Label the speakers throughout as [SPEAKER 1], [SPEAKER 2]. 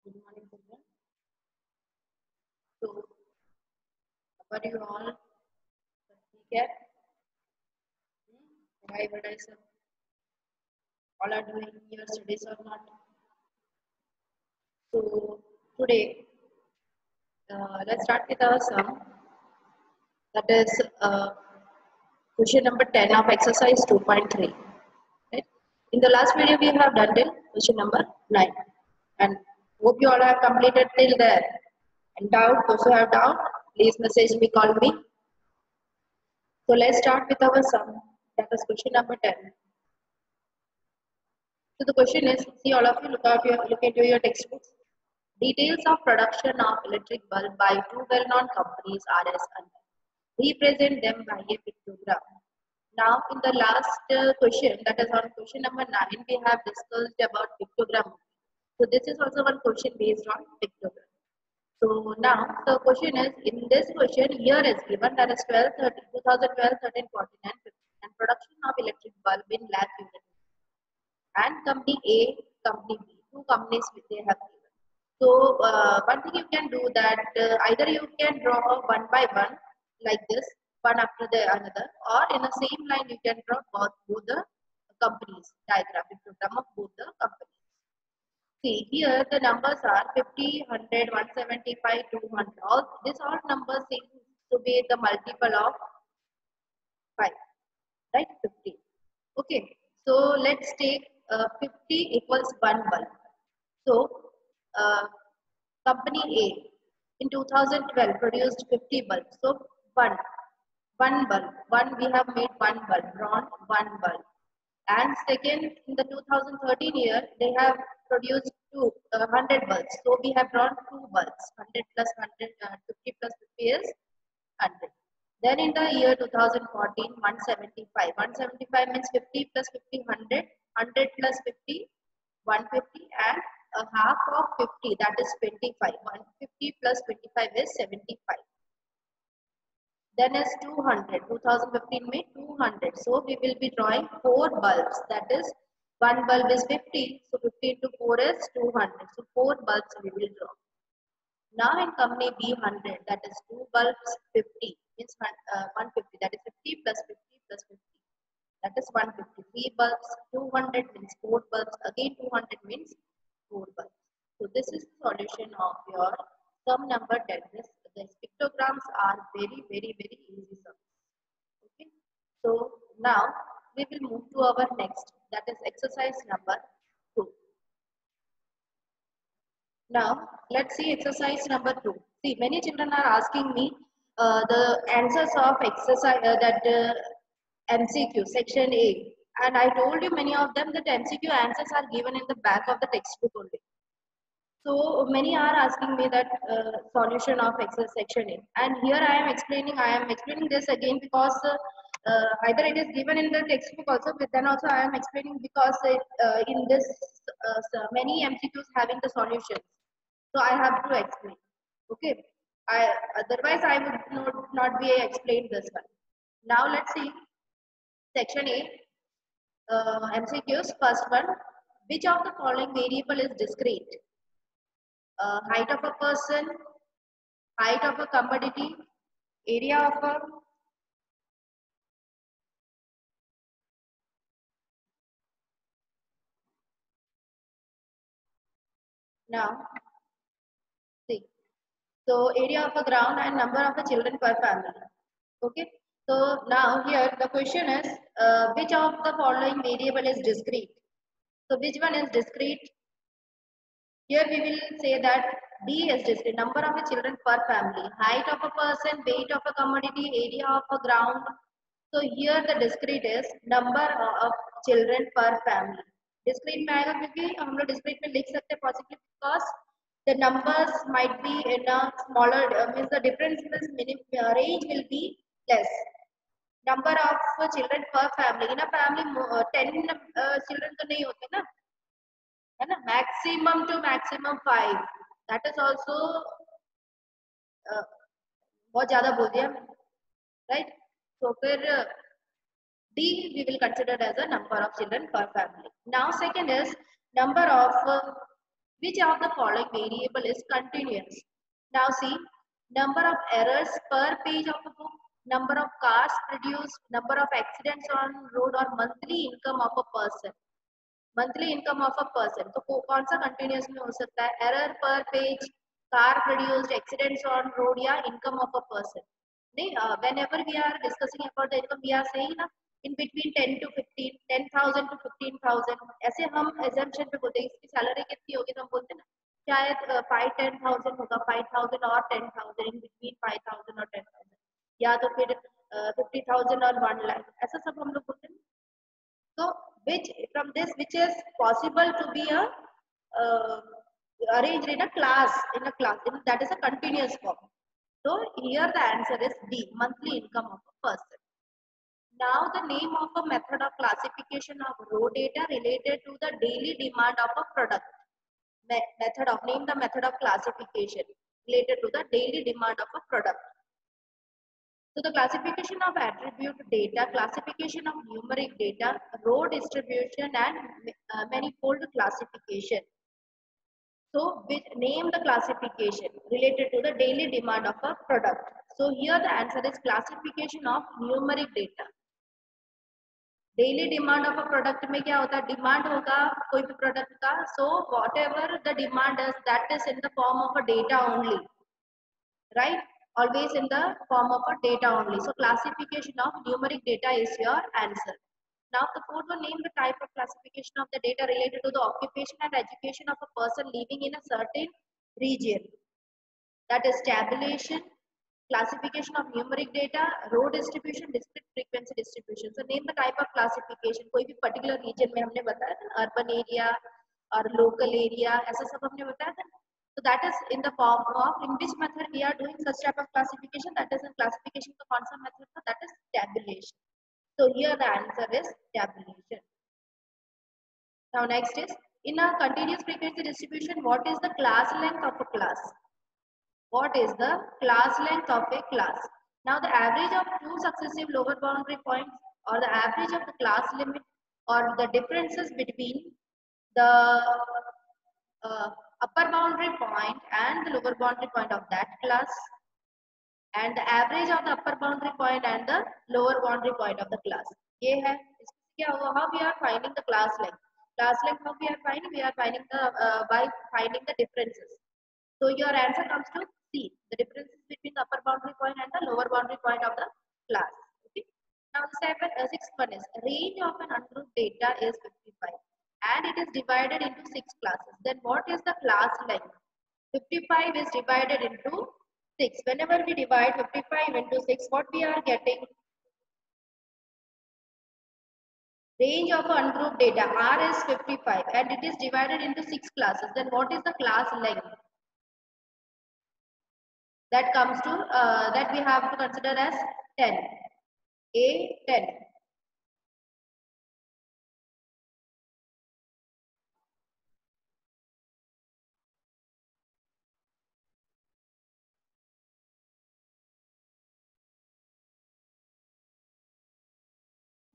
[SPEAKER 1] Good morning, children. So, how are you all? ठीक है? Why would I say all are doing your studies or not? So, today, let's start with our sum. That is question number 10 of exercise 2.3. Right? In the last video, we have done till question number 9. And hope you all have completed till there. And doubt, those who have doubt, please message me, call me. So let's start with our sum. That is question number 10. So the question is, see all of you look into your textbooks. Details of production of electric bulb by two well-known companies are as under. Represent them by a pictogram. Now in the last question, that is on question number 9, we have discussed about pictogram. So this is also one question based on pictogram. So now the question is, in this question here is given that is 2012, 13, 14 and 15 and production of electric bulb in lakh units and company A, company B, two companies which they have given. So one thing you can do that either you can draw one by one like this, one after the another, or in the same line you can draw both the companies diagram, pictogram of both the companies. See here the numbers are 50, 100, 175, 200. All numbers seem to be the multiple of 5, right? 50. Okay, so let's take 50 equals 1 bulb. So company A in 2012 produced 50 bulbs. So one bulb, we have made one bulb, drawn one bulb. And second, in the 2013 year, they have produced 100 bulbs. So we have drawn two bulbs, 100 plus 100, 50 plus 50 is 100. Then in the year 2014, 175. 175 means 50 plus 50, 100. 100 plus 50, 150 and a half of 50, that is 25. 150 plus 25 is 75. Then is 200. 2015 made 200. So we will be drawing 4 bulbs. That is, one bulb is 50. So 50 into 4 is 200. So 4 bulbs we will draw. Now in company B 100, that is 2 bulbs 50 means 150. That is 50 plus 50 plus 50. That is 150. 3 bulbs 200 means 4 bulbs. Again 200 means 4 bulbs. So this is the solution of your sum number 10. These pictograms are very easy sums. Okay. So now we will move to our next, that is exercise number 2. Now let's see exercise number 2. See, many children are asking me the answers of exercise MCQ section A, and I told you many of them that MCQ answers are given in the back of the textbook only. So many are asking me that solution of exercise section A, and here I am explaining this again because either it is given in the textbook also, but then also I am explaining because in this many MCQs having the solutions, so I have to explain. Okay, otherwise I would not be explained this one. Now let's see section A. MCQs. First one, which of the following variable is discrete? Height of a person, height of a commodity, area of a now see. So area of a ground and number of the children per family. Okay. So now here the question is which of the following variable is discrete? So which one is discrete? Here we will say that D is discrete, number of the children per family, height of a person, weight of a commodity, area of a ground. So here the discrete is number of children per family. Discrete में आएगा क्योंकि हम लोग discrete में लिख सकते हैं possibly because the numbers might be in a smaller means the difference range will be less. Number of children per family, in a family 10 children तो नहीं होते ना, है ना, maximum to maximum 5. That is also बहुत ज़्यादा बोल दिया, right? So फिर D we will consider as a number of children per family. Now second is number of Which of the following variable is continuous? Now see, number of errors per page of a book, number of cars produced, number of accidents on road, or monthly income of a person. Monthly income of a person. तो कौन सा continuous में हो सकता है? Error per page, car produced, accidents on road, या income of a person. नहीं, whenever we are discussing about the income, we are saying ना in between 10 to 15, 10,000 to 15,000, ऐसे हम assumption पे बोलते हैं इसकी salary कितनी होगी, तो हम बोलते हैं ना शायद 5-10,000 होगा, 5,000 और 10,000, in between 5,000 और 10,000, या तो फिर 50,000 और 1 lakh, ऐसा सब हम लोग बोलते हैं. So which from this which is possible to be a arranged in a class, that is a continuous form. So here the answer is D, monthly income of a person. Now the name of a method of classification of raw data related to the daily demand of a product. Name the method of classification related to the daily demand of a product. So the classification of attribute data, classification of numeric data, row distribution, and manifold classification. So name the classification related to the daily demand of a product. So here the answer is classification of numeric data. Daily demand of a product में क्या होता है? Demand होगा कोई भी product का. So whatever the demand is, that is in the form of a data only, right? Always in the form of a data only. So classification of numeric data is your answer. Now the fourth one, name the type of classification of the data related to the occupation and education of a person living in a certain region. That is tabulation, classification of numeric data, row distribution, discrete frequency distribution. So name the type of classification. कोई भी particular region में हमने बताया था, urban area और local area, ऐसा सब हमने बताया था. So that is in the form of, in which method we are doing such type of classification, that is in classification का कौन सा method था, that is tabulation. So here the answer is tabulation. Now next is, in a continuous frequency distribution, what is the class length of a class? What is the class length of a class? Now the average of two successive lower boundary points, or the average of the class limit, or the differences between the upper boundary point and the lower boundary point of that class, and the average of the upper boundary point and the lower boundary point of the class. ये है, इसमें क्या होगा? How we are finding the class length? Class length how we are finding? We are finding the by finding the differences. So your answer comes to C, the differences between the upper boundary point and the lower boundary point of the class. Okay. Now the sixth one is, range of an ungrouped data is 55 and it is divided into 6 classes. Then what is the class length? 55 is divided into 6. Whenever we divide 55 into 6, what we are getting? Range of ungrouped data, R is 55 and it is divided into 6 classes. Then what is the class length? That comes to, that we have to consider as 10. A 10.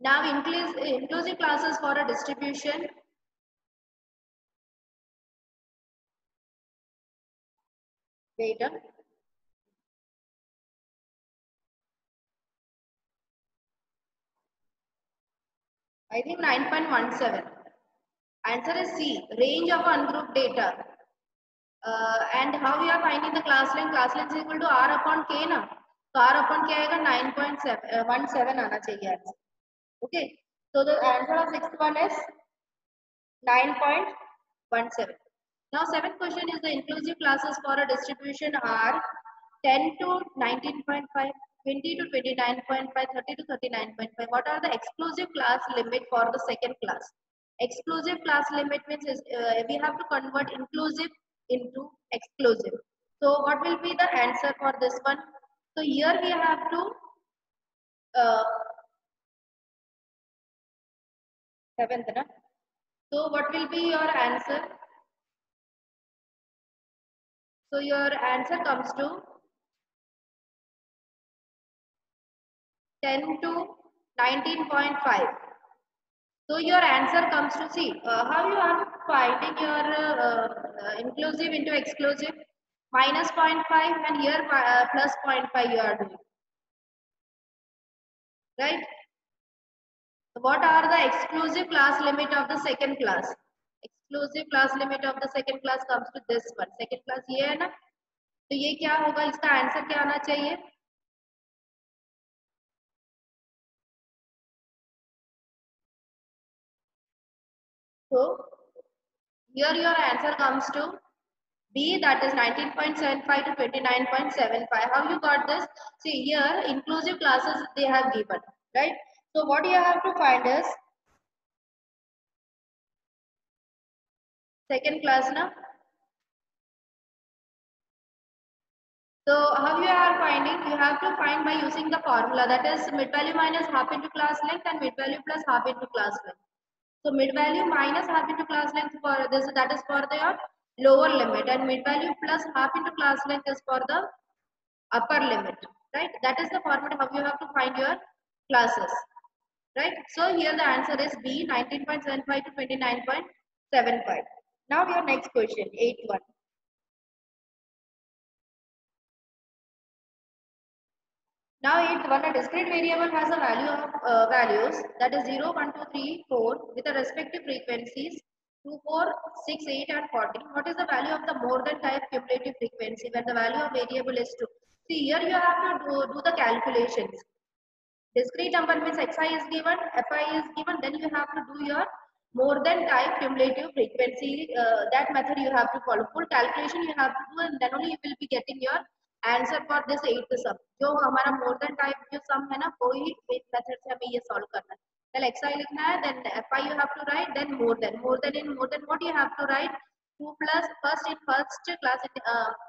[SPEAKER 1] Now inclusive classes for a distribution. Wait. I think 9.17. Answer is C, range of ungrouped data. And how we are finding the class length? Class length is equal to R upon K ना. So R upon K आएगा 9.17 आना चाहिए answer. Okay. So the answer of sixth one is 9.17. Now seventh question is, the inclusive classes for a distribution are 10 to 19.5, 20 to 29.5, 30 to 39.5. What are the exclusive class limit for the second class? Exclusive class limit means we have to convert inclusive into exclusive. So what will be the answer for this one? So here we have to seventh, na? So what will be your answer? So your answer comes to 10 to 19.5. So your answer comes to see how you are finding your inclusive into exclusive. Minus 0.5 and here plus 0.5 you are doing, right? So what are the exclusive class limit of the second class? Exclusive class limit of the second class comes to this one. Second class ये है ना, तो ये क्या होगा, इसका answer क्या आना चाहिए? So here your answer comes to B, that is 19.75 to 29.75. How you got this? See here inclusive classes they have given, right? So what you have to find is second class now. So how you are finding? You have to find by using the formula, that is mid value minus half into class length and mid value plus half into class length. So mid value minus half into class length for this, that is for the lower limit, and mid value plus half into class length is for the upper limit, right? That is the format how you have to find your classes, right? So here the answer is B, 19.75 to 29.75. Now your next question, 8.1. Now 8.1, a discrete variable has a value of values, that is 0, 1, 2, 3, 4 with the respective frequencies 2, 4, 6, 8 and 14. What is the value of the more than type cumulative frequency when the value of variable is 2? See here you have to do the calculations. Discrete number means xi is given, fi is given, then you have to do your more than type cumulative frequency. That method you have to follow. Full calculation you have to do, and then only you will be getting your answer for this eighth sum. जो हमारा more than type जो sum है ना, वही method से हमें ये solve करना है. पहले xi लिखना है, then fi you have to write, then more than in more than what you have to write. 2 plus first in first class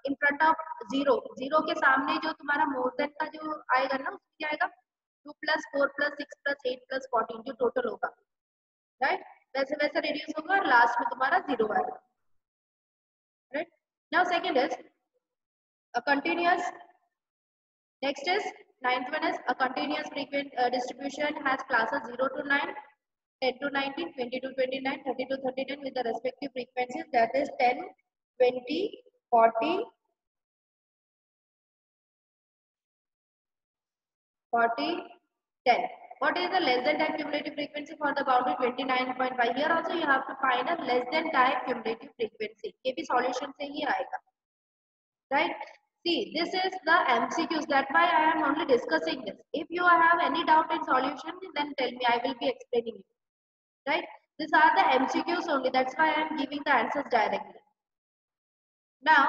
[SPEAKER 1] in front of zero के सामने जो तुम्हारा more than का जो आएगा ना, उसमें क्या आएगा? 2 plus 4 plus 6 plus 8 plus 14 जो टोटल होगा, राइट? वैसे वैसे रिड्यूस होगा और लास्ट में तुम्हारा जीरो आएगा, right? Now second is a continuous. Next is ninth one is a continuous frequent distribution has classes 0 to 9, 10 to 19, 20 to 29, 30 to 39 with the respective frequencies, that is 10, 20, 40, 40, 10. What is the less than type cumulative frequency for the boundary 29.5? Here also you have to find a less than type cumulative frequency. ये भी solution से ही आएगा, right? See, this is the MCQs. That's why I am only discussing this. If you have any doubt in solution, then tell me. I will be explaining it, right? These are the MCQs only. That's why I am giving the answers directly. Now,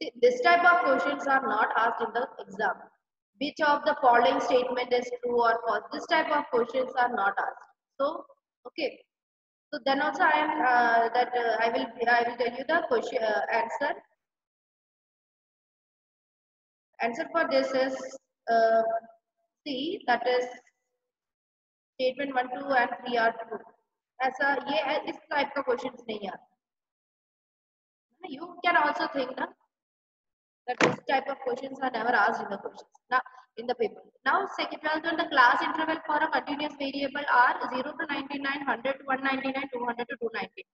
[SPEAKER 1] see, this type of questions are not asked in the exam. Which of the following statement is true or false? This type of questions are not asked. So, okay. So then also I am I will tell you the question answer. Answer for this is uh, C, that is statement 1, 2 and 3 are true. ऐसा ये इस type का questions नहीं आता. You can also think na, that this type of questions are never asked in the questions. Now in the paper. Now second one, the class interval for a continuous variable are 0 to 99, 100 to 199, 200 to 290,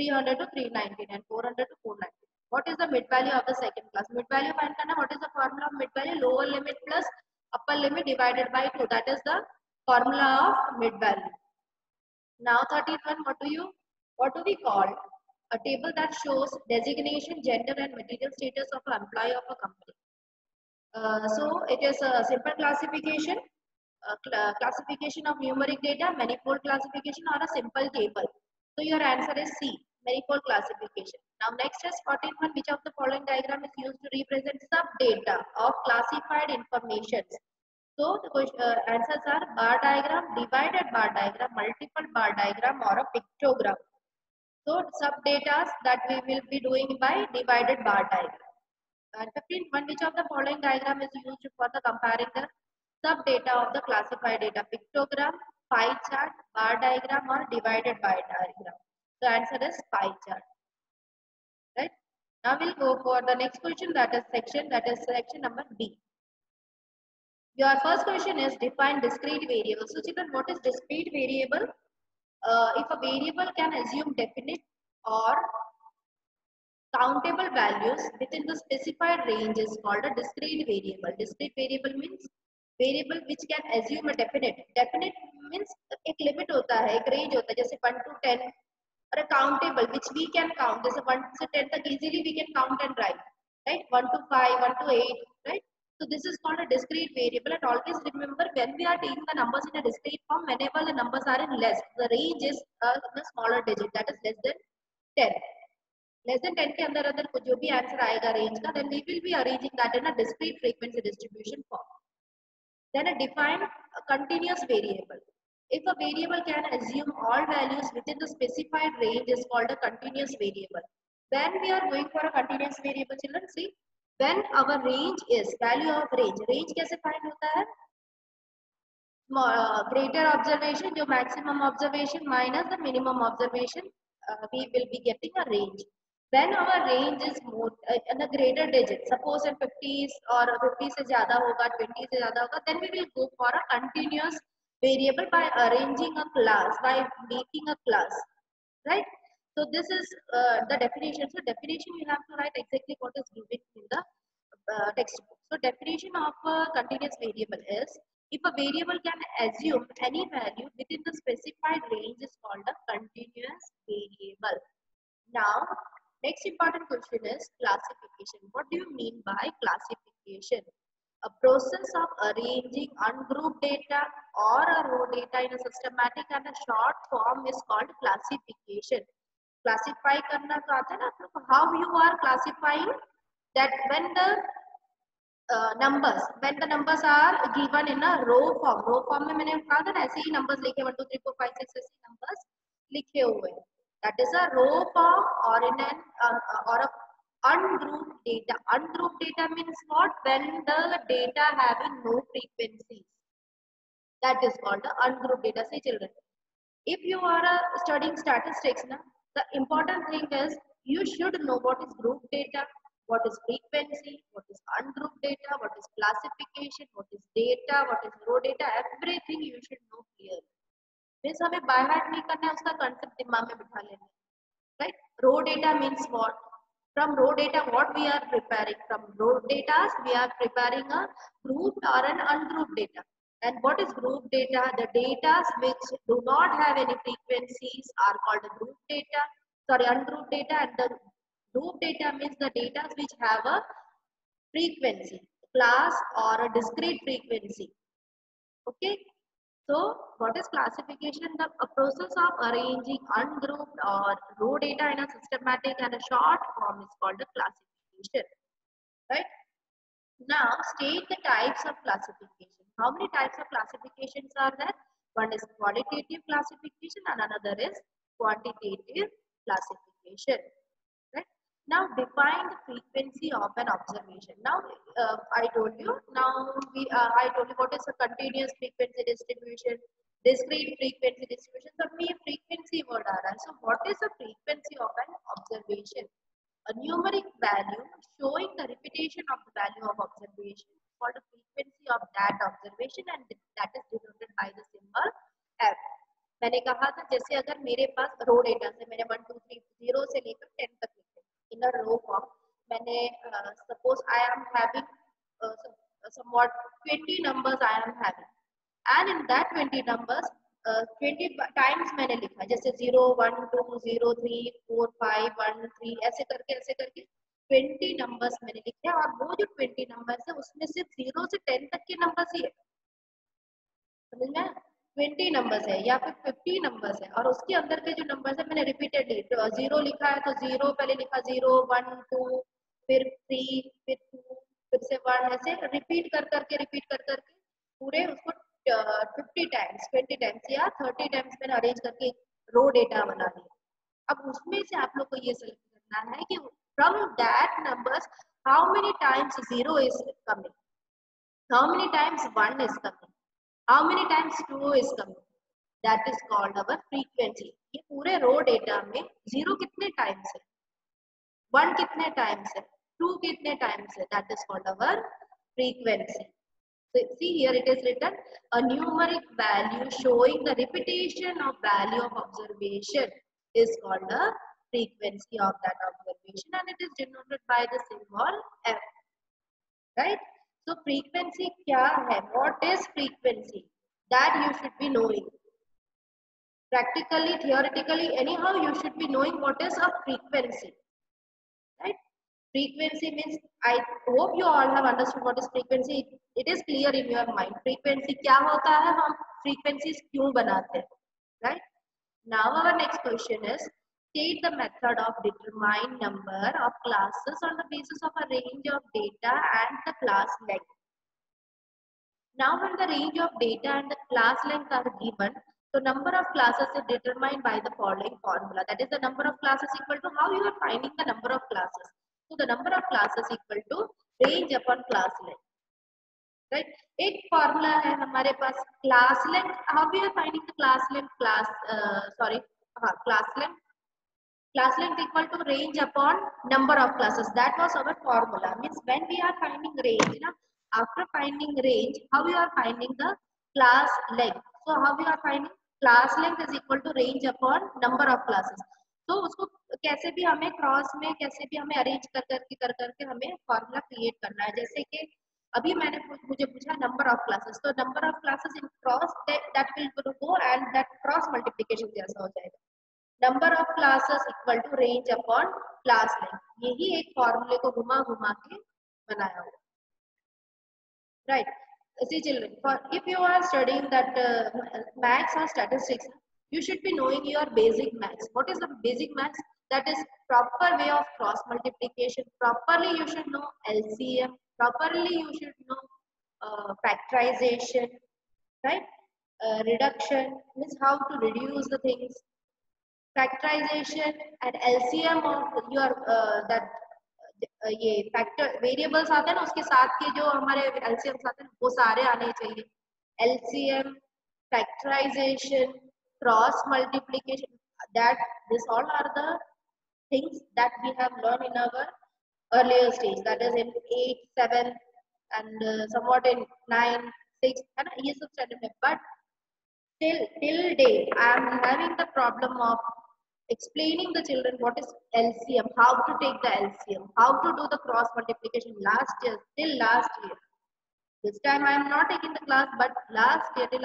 [SPEAKER 1] 300 to 390 and 400 to 490. What is the mid value of the second class? Mid value find करना. What is the formula of mid value? Lower limit plus upper limit divided by 2. That is the formula of mid value. Now 13th one, what do we call a table that shows designation, gender and material status of an employee of a company? So it is a simple classification, classification of numeric data, manifold classification or a simple table. So your answer is C, manifold classification. Now next is 14th one, which of the following diagram is used to represent sub data of classified information? So the answers are bar diagram, divided bar diagram, multiple bar diagram or a pictogram. So sub data that we will be doing by divided bar diagram. And 15th one, which of the following diagram is used for the comparing the sub data of the classified data? Pictogram, pie chart, bar diagram or divided bar diagram. The answer is pie chart. Right? Now we'll go for the next question, that is section number B. Your first question is define discrete variable. So children, what is discrete variable? If a variable can assume definite or countable values within the specified range is called a discrete variable. Discrete variable means variable which can assume a definite. Definite means एक limit होता है, एक range होता है, जैसे 1 to 10, और a countable which we can count. जैसे 1 से 10 तक easily we can count and write, right? 1 to 5, 1 to 8, right? So this is called a discrete variable, and always remember when we are taking the numbers in a discrete form, whenever the numbers are in less, the range is in a smaller digit, that is less than 10. Less than 10 के अंदर अंदर जो भी answer आएगा range का, then we will be arranging that in a discrete frequency distribution form. Then a defined continuous variable. If a variable can assume all values within the specified range is called a continuous variable. When we are going for a continuous variable, children, see, when our range is value of range कैसे find होता है? Greater observation, जो maximum observation minus the minimum observation, we will be getting a range. When our range is more in a greater digit, suppose in 50s or 50 से ज़्यादा होगा, 20 से ज़्यादा होगा, then we will go for a continuous variable by arranging a class, by making a class, right? So this is the definition. So definition you have to write exactly what is given in the textbook. So definition of a continuous variable is if a variable can assume any value within the specified range is called a continuous variable. Now, next important question is classification. What do you mean by classification? A process of arranging ungrouped data or a raw data in a systematic and a short form is called classification. Classify करना तो आता है ना आप लोग को, how you are classifying that when the when the numbers are given in a row form में मैंने कहा था ना ऐसे ही numbers लिखे 1 2 3 4 5 6 ऐसे numbers लिखे हुए हैं, that is a row form or in an or a ungrouped data. Ungrouped data means what? When the data having no frequencies, that is called the ungrouped data. Say children, if you are studying statistics now, the important thing is you should know what is group data, what is frequency, what is ungrouped data, what is classification, what is data, what is raw data. Everything you should know clearly. Means हमें by heart नहीं करना है, उसका concept दिमाग में बिठा लेना है, right? Raw data means what? From raw data, what we are preparing? From raw data, we are preparing a grouped or an ungrouped data. And what is group data? The data which do not have any frequencies are called group data. Sorry, ungrouped data. And the group data means the data which have a frequency, class or a discrete frequency. Okay. So, what is classification? A process of arranging ungrouped or raw data in a systematic and a short form is called a classification. Right? Now, state the types of classification. How many types of classifications are there? One is qualitative classification and another is quantitative classification. Right? Now, define the frequency of an observation. Now, I told you. Now, I told you what is a continuous frequency distribution, discrete frequency distribution. So, me frequency word aa raha hai. So, what is the frequency of an observation? A numeric value showing the repetition of the value of observation called the frequency of that observation, and that is denoted by the symbol f. मैंने कहा था जैसे अगर मेरे पास रो data से मैंने 1 2 3 0 से लेकर 10 तक लिखे इन अ रो फॉर्म, मैंने suppose I am having somewhat 20 numbers I am having, and in that 20 numbers 20 times मैंने लिखा, जैसे 0 1 2 0 3 4 5 1 3 ऐसे करके 20 नंबर्स मैंने लिखे, और वो जो 20 नंबर्स है उसमें सिर्फ 0 से 10 तक के नंबर्स ही है, समझ में? 20 नंबर्स है या फिर 50 नंबर्स है, और उसके अंदर के जो नंबर्स है मैंने रिपीटेडली 0 लिखा है तो 0 पहले लिखा, 0 1 2 फिर 3 फिर 2 फिर से 1, ऐसे रिपीट कर करके पूरे उसको 50 टाइम्स 20 टाइम्स या 30 टाइम्स मैंने अरेंज करके रो डेटा बना दिया। अब उसमें से आप लोग को ये सेलेक्ट करना है कि from that numbers how many times 0 is coming, how many times 1 is coming, how many times 2 is coming, that is called our frequency। ये पूरे रो डेटा में 0 कितने टाइम्स है, 1 कितने टाइम्स है, 2 कितने टाइम्स है, that is called our frequency। So see here it is written a numeric value showing the repetition of value of observation is called the frequency of that observation, and it is denoted by the symbol F, right? So frequency kya hai? What is frequency? That you should be knowing. Practically, theoretically, anyhow you should be knowing what is a frequency, right? Frequency means, I hope you all have understood what is frequency. It is clear in your mind. Frequency क्या होता है, हम frequencies क्यों बनाते हैं, right? Now our next question is, state the method of determine number of classes on the basis of a range of data and the class length. Now when the range of data and the class length are given, so number of classes is determined by the following formula. That is the number of classes equal to how you are finding the number of classes. So the number of classes equal to range upon class length. Right? एक formula है हमारे पास class length. How we are finding the class length? Class length. Class length equal to range upon number of classes. That was our formula. Means when we are finding range, after finding range, how we are finding the class length? So how we are finding class length is equal to range upon number of classes. तो उसको कैसे भी हमें cross में कैसे भी हमें arrange कर करके हमें फॉर्मूला क्रिएट करना है. जैसे कि अभी मुझे पूछा नंबर ऑफ क्लासेस, तो number of classes in cross that will go and that cross multiplication जैसा हो जाएगा. Number of classes equal to range upon class length. यही एक फॉर्मूले को घुमा घुमा के बनाया हुआ, right? See children, for if you are studying that maths or statistics, you should be knowing your basic maths. What is the basic maths? That is proper way of cross multiplication. Properly you should know LCM. Properly you should know factorization, right? Reduction means how to reduce the things. Factorization and LCM of your that ये factor variables आते हैं ना, उसके साथ के जो हमारे LCMs आते हैं वो सारे आने चाहिए. LCM, factorization, cross multiplication, that this all are the things that we have learned in our earlier stage, that is in 8, 7 and somewhat in 9, 6 है ना, ये सब स्टैंडर्ड में. But till date I am having the problem of explaining the children what is LCM, how to take the LCM, how to do the cross multiplication till last year. This time I am not taking the class, but last year in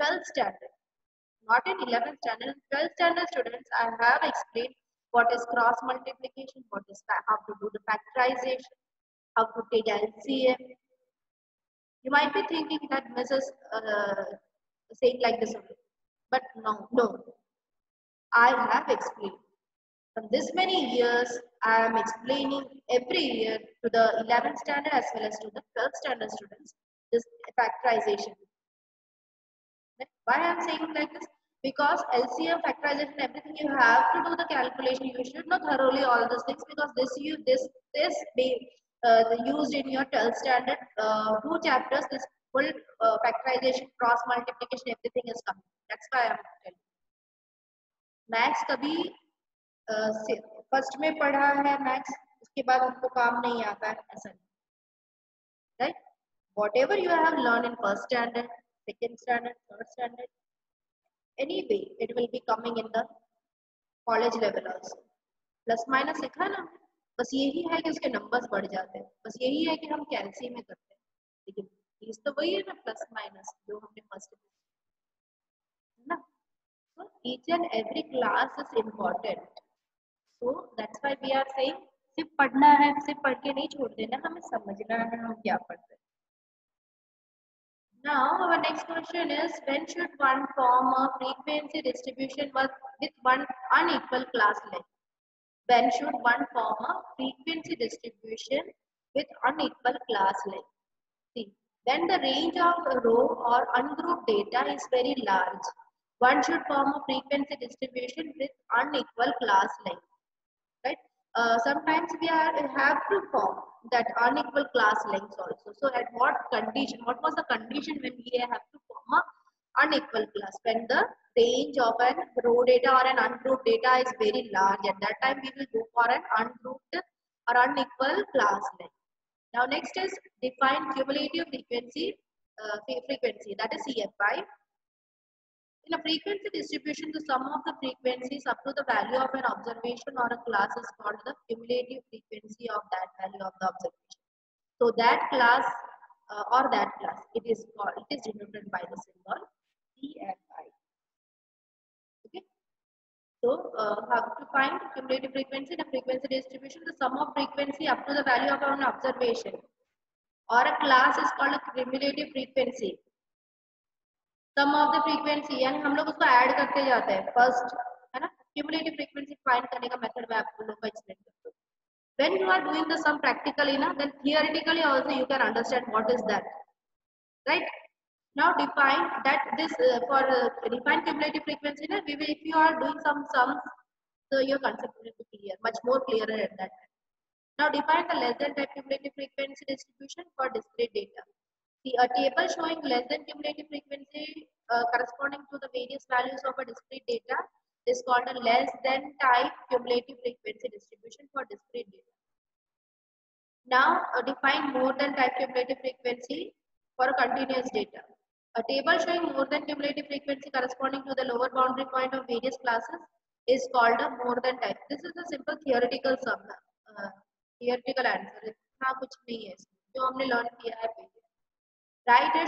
[SPEAKER 1] 12th standard, not in 11th standard, 12th standard students I have explained what is cross multiplication, what is how to do the factorization, how to take LCM. You might be thinking that Mrs. Saying like this only, but no. I have explained. From this many years, I am explaining every year to the 11th standard as well as to the 12th standard students this factorization. Why I am saying like this? Because LCM, factorization, everything you have to do the calculation. You should know thoroughly all these things, because this be used in your 12th standard 2 chapters. This full factorization, cross multiplication, everything is coming. That's why I am telling. Maths कभी first में पढ़ा है maths, उसके बाद हमको काम नहीं आता है, ऐसा नहीं, right? Whatever you have learn in first standard, second standard, third standard, anyway it will be coming in the college level also. Plus minus सीखा ना, बस यही है कि उसके नंबर्स बढ़ जाते हैं, बस यही है कि हम कैलसी में करते हैं, लेकिन चीज तो वही है ना, प्लस माइनस जो हमने फर्स्ट में ना. So each and every class is important. So that's why we are saying सिर्फ पढ़ना है, सिर्फ पढ़ के नहीं छोड़ देना, हमें समझना है हम क्या पढ़ रहे हैं. Now our next question is, when should one form a frequency distribution with one unequal class length? When should one form a frequency distribution with unequal class length? See, when the range of row or ungrouped data is very large, one should form a frequency distribution with unequal class length, right? Sometimes we have to form that unequal class lengths also. So at what condition, what was the condition when we have to form a unequal class? When the range of an row data or an ungrouped data is very large, at that time we will go for an ungrouped or unequal class length. Now next is define cumulative frequency, that is CFI. In a frequency distribution, the sum of the frequencies up to the value of an observation or a class is called the cumulative frequency of that value of the observation. So that class it is denoted by the symbol CFI. Okay. So how to find cumulative frequency in a frequency distribution? The sum of frequency up to the value of an observation or a class is called a cumulative frequency. Sum of the frequency यानी हम लोग उसको add करते जाते हैं first, है ना. Cumulative frequency find करने का मेथड मैं आप लोगों को एक्सप्लेन करता हूँ. When you are doing the sum practically, na, then theoretically also you can understand what is that, right? Now define that this for define cumulative frequency, na, if you are doing some sums, so your concept will be clear, much more clearer at that time. Now define the less than type cumulative frequency distribution for discrete data. See, a table showing less than cumulative frequency corresponding to the various values of a discrete data is called a less than type cumulative frequency distribution for discrete data. Now define more than type cumulative frequency for a continuous data. A table showing more than cumulative frequency corresponding to the lower boundary point of various classes is called a more than type. This is a simple theoretical sum, theoretical answer. इतना कुछ नहीं है जो हमने learn किया है. Write a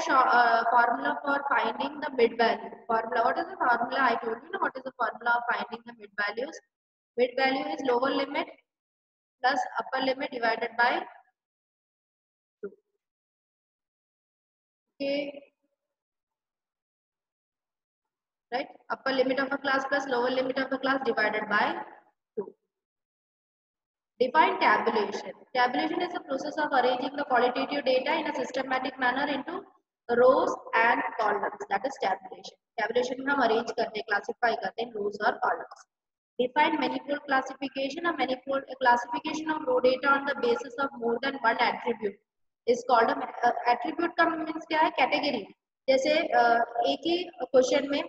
[SPEAKER 1] formula for finding the mid value. Formula. What is the formula? I told you. What is the formula of finding the mid values? Mid value is lower limit plus upper limit divided by 2. Okay. Right. Upper limit of a class plus lower limit of a class divided by 2. Define tabulation. Tabulation is the process of arranging the qualitative data in a systematic manner into rows and columns. That is tabulation. Tabulation में हम arrange करते हैं, classify करते हैं rows और columns. Define manifold classification. A manifold classification of raw data on the basis of more than one attribute is called a attribute का means क्या है? Category. जैसे एक ही क्वेश्चन में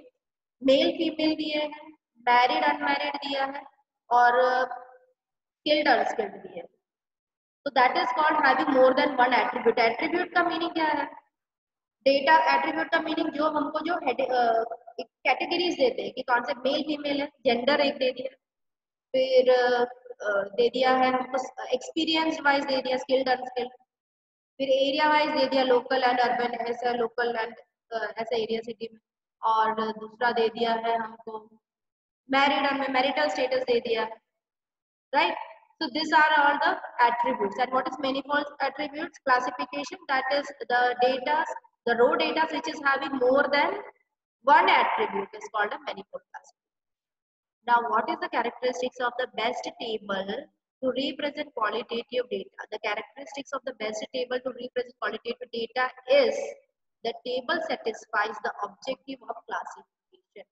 [SPEAKER 1] मेल फीमेल दिए हैं, मैरिड अनमैरिड दिया है और skilled unskilled भी है. So that is called having more than one attribute. Attribute का meaning क्या है? डेटा. एट्रीब्यूट का मीनिंग जो हमको जो कैटेगरीज देते हैं कि कौन से मेल फीमेल है, जेंडर एक दे दिया, फिर दे दिया है हमको एक्सपीरियंस वाइज दे दिया स्किल्ड अनस्किल्ड, फिर एरिया वाइज दे दिया लोकल एंड अर्बन, ऐसा लोकल एंड ऐसा एरिया सिटी में, और दूसरा दे दिया है हमको मैरिड एंड मैरिटल स्टेटस दे दिया, right. So these are all the attributes. And what is manifold attributes? Classification, that is the data, the raw data which is having more than one attribute is called a manifold classification. Now what is the characteristics of the best table to represent qualitative data? The characteristics of the best table to represent qualitative data is the table satisfies the objective of classification.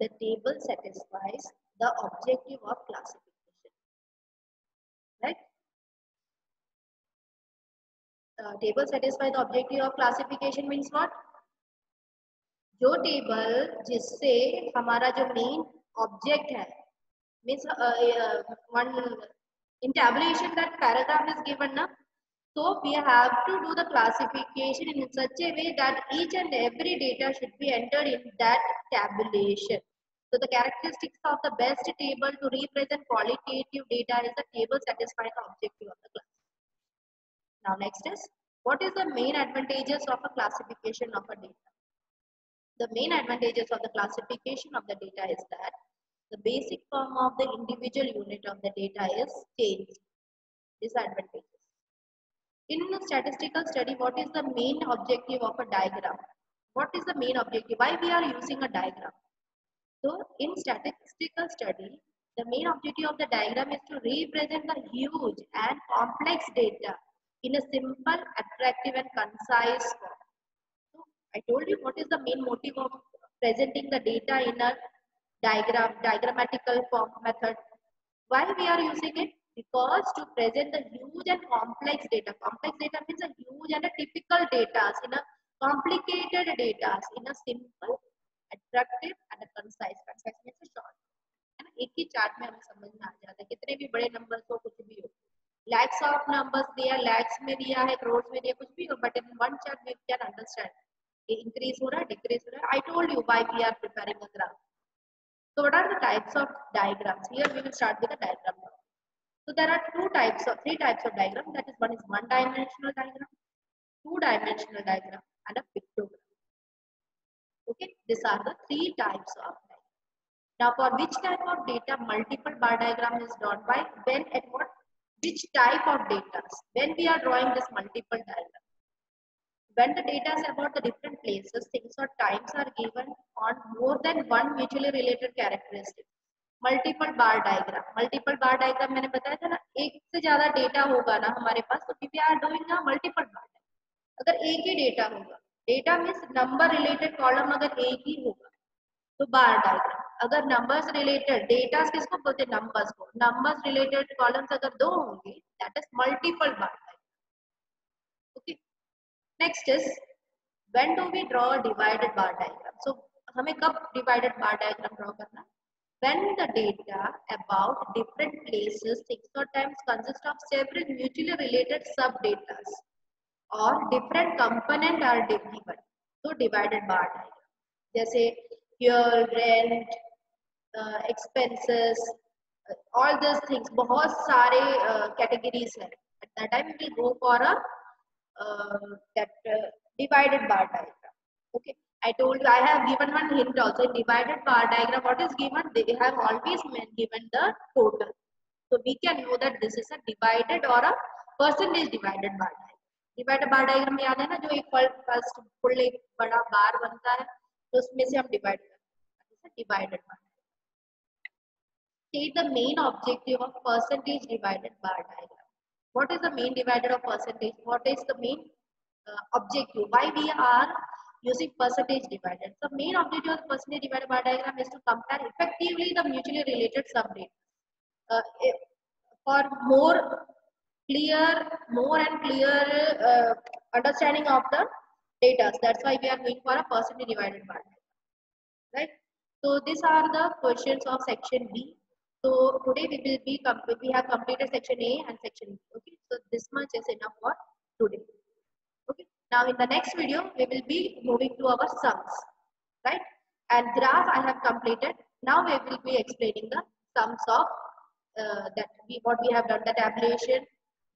[SPEAKER 1] The table satisfies the objective of classification. Right? Table satisfy the objective of classification means what? जो table जिससे हमारा जो main object है, means one in tabulation that paragraph is given na, so we have to do the classification in such a way that each and every data should be entered in that tabulation. So the characteristics of the best table to represent qualitative data is the table satisfying the objective of the class. Now next is, what is the main advantages of a classification of a data? The main advantages of the classification of the data is that the basic form of the individual unit of the data is changed. Disadvantages. In a statistical study, what is the main objective of a diagram? What is the main objective? Why we are using a diagram? So in statistical study, the main objective of the diagram is to represent the huge and complex data in a simple, attractive and concise form. So I told you what is the main motive of presenting the data in a diagrammatical form method. Why we are using it? Because to present the huge and complex data. Complex data means a huge and a typical data in a complicated data in a simple, attractive and a concise. Concise means a short. है ना, एक ही chart में हमें समझ में आ जाता है, कितने भी बड़े नंबर हो कुछ भी हो, lakhs of numbers दिया, lakhs में दिया है, crores में दिया, कुछ भी हो, but in one chart we can understand increase हो रहा है, decrease हो रहा है. I told you why we are preparing a graph. So what are the types of diagrams? Here we will start with the diagram. So there are three types of diagram. That is, one is one dimensional diagram, two dimensional diagram, and a pictogram. Okay, these are the three types of diagram. Now, for which type of data multiple bar diagram is drawn by, when and what, which type of data, when we are drawing this multiple diagram, when the data is about the different places, things or times are given on more than one mutually related characteristic. Multiple bar diagram मैंने बताया था ना, एक से ज्यादा data होगा ना हमारे पास, तो we are doing a multiple bar diagram. अगर एक ही डेटा होगा, data means number related column अगर एक ही होगा तो बार डायग्राम. अगर नंबर्स रिलेटेड डेटा किसको बोलते हैं, नंबर्स को, नंबर्स रिलेटेड कॉलम्स अगर दो होंगे, that is multiple bar diagram. Okay, next is when do we draw divided bar diagram. So हमें कब डिवाइडेड बार डायग्राम ड्रॉ करना, when the data about different places, things or times consist of several mutually related sub data or different component are given. So divided bar diagram. जैसे fuel, rent, expenses, all these things, बहुत सारे categories हैं. At that time we will go for a divided bar diagram. Okay, I told you, I have given one hint also. In divided bar diagram, what is given? They have always given the total. So we can know that this is a divided or a percentage divided bar diagram. Divided bar diagram में याद है ना, जो एक first full एक बड़ा बार बनता है, तो उसमें से हम डिवाइड करते हैं, divided bar. State the main objective of percentage divided bar diagram. What is the main divided of percentage? What is the main objective? Why we are using percentage divided? The main objective of the percentage divided bar diagram is to compare effectively the mutually related subdata. For more and clear understanding of the data. That's why we are going for a percentage divided bar diagram, right? So these are the questions of section B. So today we have completed section A and section B. Okay, so this much is enough for today. Okay, now in the next video we will be moving to our sums, right? And graph I have completed. Now we will be explaining the sums of what we have done, the tabulation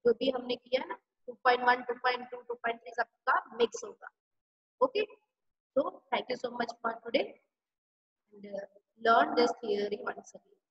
[SPEAKER 1] जो भी हमने किया ना, 2.1, 2.2, 2.3 सबका mix होगा. Okay, so thank you so much for today, and learn this theory once again.